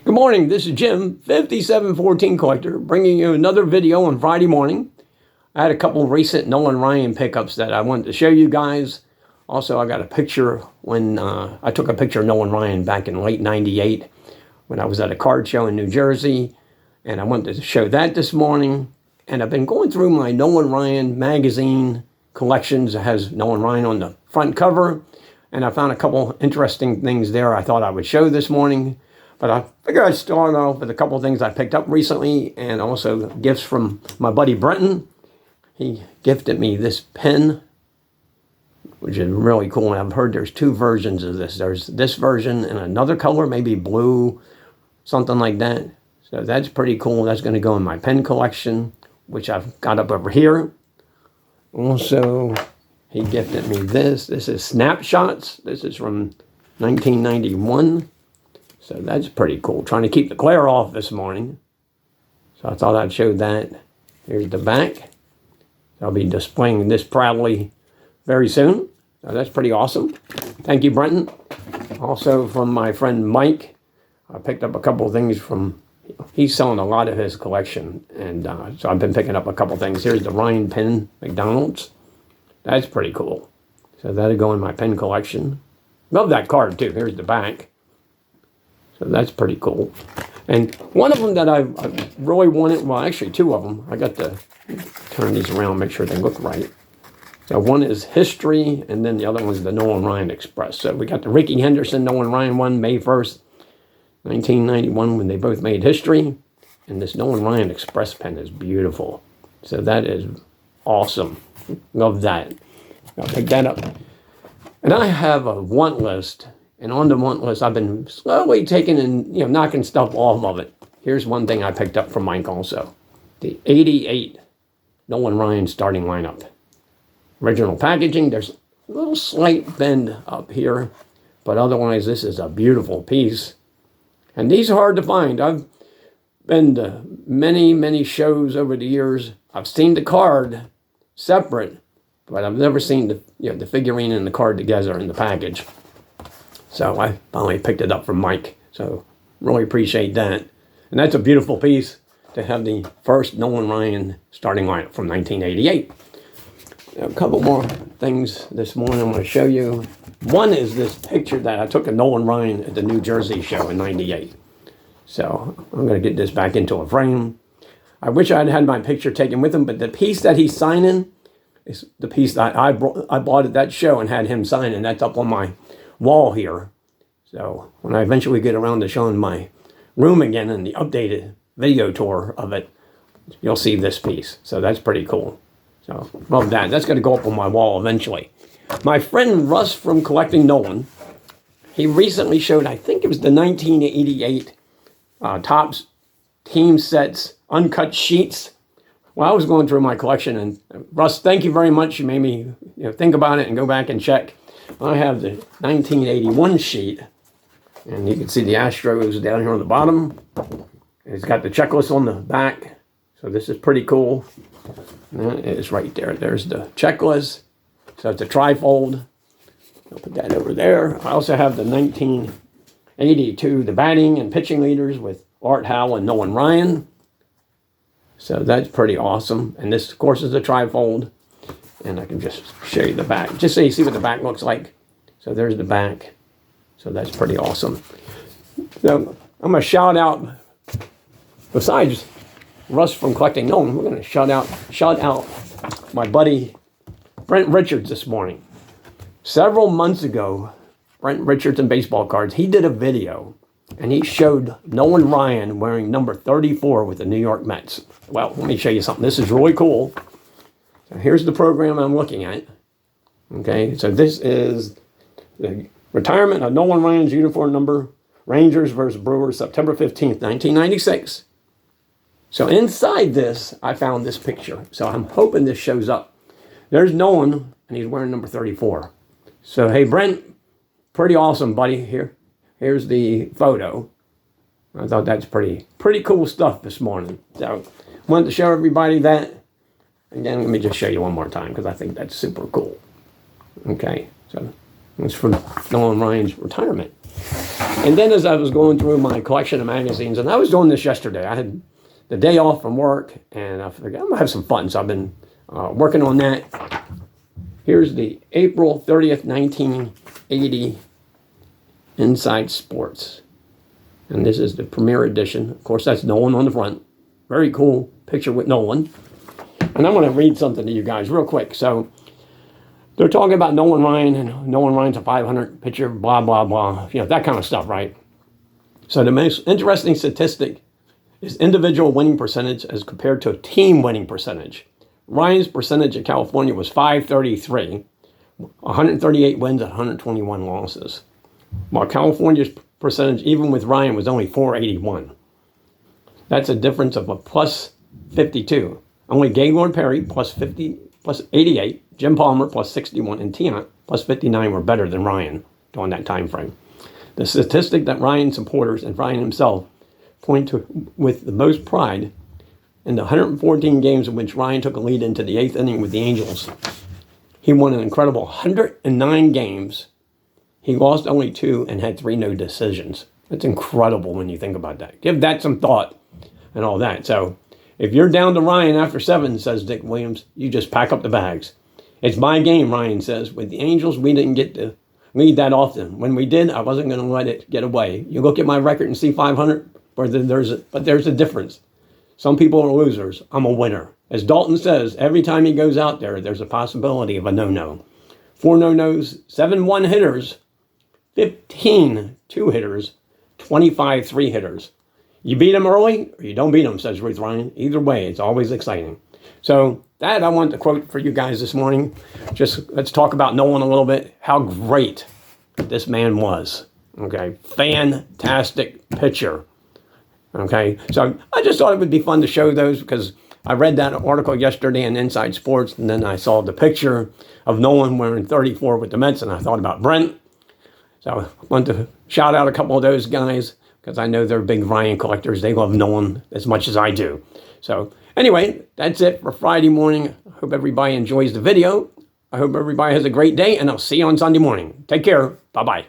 Good morning, this is Jim, 5714 Collector, bringing you another video on Friday morning. I had a couple of recent Nolan Ryan pickups that I wanted to show you guys. Also, I got a picture when I took a picture of Nolan Ryan back in late 98 when I was at a card show in New Jersey. And I wanted to show that this morning. And I've been going through my Nolan Ryan magazine collections. It has Nolan Ryan on the front cover. And I found a couple interesting things there I thought I would show this morning. But I figured I'd start off with a couple of things I picked up recently and also gifts from my buddy Brenton. He gifted me this pen, which is really cool. And I've heard there's two versions of this. There's this version in another color, maybe blue, something like that. So that's pretty cool. That's going to go in my pen collection, which I've got up over here. Also, he gifted me this. This is Snapshots. This is from 1991. So that's pretty cool. Trying to keep the glare off this morning. So I thought I'd show that. Here's the back. I'll be displaying this proudly very soon. So that's pretty awesome. Thank you, Brenton. Also from my friend Mike, I picked up a couple of things from, he's selling a lot of his collection. And so I've been picking up a couple of things. Here's the Ryan pen, McDonald's. That's pretty cool. So that'll go in my pen collection. Love that card too. Here's the back. So that's pretty cool. And one of them that I really wanted, well, actually two of them. I got to turn these around, make sure they look right. So one is History, and then the other one's the Nolan Ryan Express. So we got the Rickey Henderson Nolan Ryan one, May 1st, 1991, when they both made history. And this Nolan Ryan Express pen is beautiful. So that is awesome. Love that. I'll pick that up. And I have a want list. And on the want list, I've been slowly taking and knocking stuff off of it. Here's one thing I picked up from Mike also. The 88 Nolan Ryan starting lineup. Original packaging. There's a little slight bend up here. But otherwise, this is a beautiful piece. And these are hard to find. I've been to many, many shows over the years. I've seen the card separate. But I've never seen the figurine and the card together in the package. So I finally picked it up from Mike. So really appreciate that. And that's a beautiful piece to have the first Nolan Ryan starting lineup from 1988. A couple more things this morning I want to show you. One is this picture that I took of Nolan Ryan at the New Jersey show in 98. So I'm going to get this back into a frame. I wish I'd had my picture taken with him, but the piece that he's signing is the piece that I bought at that show and had him sign, and that's up on my wall here. So when I eventually get around to showing my room again and the updated video tour of it, you'll see this piece. So that's pretty cool. So love that. That's going to go up on my wall eventually. My friend Russ from Collecting Nolan, he recently showed, I think it was the 1988 Topps Team Sets Uncut Sheets. Well, I was going through my collection, and Russ, thank you very much. You made me think about it and go back and check. I have the 1981 sheet, and you can see the Astros down here on the bottom. It's got the checklist on the back, so this is pretty cool. And that is right there. There's the checklist. So it's a trifold. I'll put that over there. I also have the 1982, the batting and pitching leaders with Art Howe and Nolan Ryan. So that's pretty awesome. And this, of course, is a trifold. And I can just show you the back, just so you see what the back looks like. So there's the back. So that's pretty awesome. So I'm going to shout out, besides Russ from Collecting Nolan, we're going to shout out my buddy Brent Richards this morning. Several months ago, Brent Richards and baseball cards, he did a video, and he showed Nolan Ryan wearing number 34 with the New York Mets. Well, let me show you something. This is really cool. So here's the program I'm looking at. Okay, so this is the retirement of Nolan Ryan's uniform number, Rangers versus Brewers, September 15th, 1996. So inside this, I found this picture. So I'm hoping this shows up. There's Nolan, and he's wearing number 34. So, hey, Brent, pretty awesome, buddy. Here's the photo. I thought that's pretty cool stuff this morning. So wanted to show everybody that. Again, let me just show you one more time because I think that's super cool. Okay, so it's for Nolan Ryan's retirement. And then as I was going through my collection of magazines, and I was doing this yesterday, I had the day off from work, and I figured I'm going to have some fun. So I've been working on that. Here's the April 30th, 1980 Inside Sports. And this is the premiere edition. Of course, that's Nolan on the front. Very cool picture with Nolan. And I'm going to read something to you guys real quick. So they're talking about Nolan Ryan, and Nolan Ryan's a 500 pitcher, blah, blah, blah. You know, that kind of stuff, right? So the most interesting statistic is individual winning percentage as compared to a team winning percentage. Ryan's percentage in California was .533, 138 wins and 121 losses. While California's percentage, even with Ryan, was only .481. That's a difference of a plus 52. Only Gaylord Perry plus 88, Jim Palmer plus 61, and Tiant plus 59 were better than Ryan during that time frame. The statistic that Ryan supporters and Ryan himself point to with the most pride in the 114 games in which Ryan took a lead into the 8th inning with the Angels, he won an incredible 109 games. He lost only 2 and had 3 no decisions. That's incredible when you think about that. Give that some thought and all that. So if you're down to Ryan after 7, says Dick Williams, you just pack up the bags. It's my game, Ryan says. With the Angels, we didn't get to lead that often. When we did, I wasn't going to let it get away. You look at my record and see 500, but there's a difference. Some people are losers. I'm a winner. As Dalton says, every time he goes out there, there's a possibility of a no-no. 4 no-nos, 7 one-hitters, 15 two-hitters, 25 three-hitters. You beat them early or you don't beat them, says Ruth Ryan. Either way, it's always exciting. So that I wanted to quote for you guys this morning. Just let's talk about Nolan a little bit. How great this man was. Okay, fantastic pitcher. Okay, so I just thought it would be fun to show those because I read that article yesterday in Inside Sports, and then I saw the picture of Nolan wearing 34 with the Mets, and I thought about Brent. So I wanted to shout out a couple of those guys because I know they're big Ryan collectors. They love Nolan as much as I do. So anyway, that's it for Friday morning. I hope everybody enjoys the video. I hope everybody has a great day, and I'll see you on Sunday morning. Take care. Bye-bye.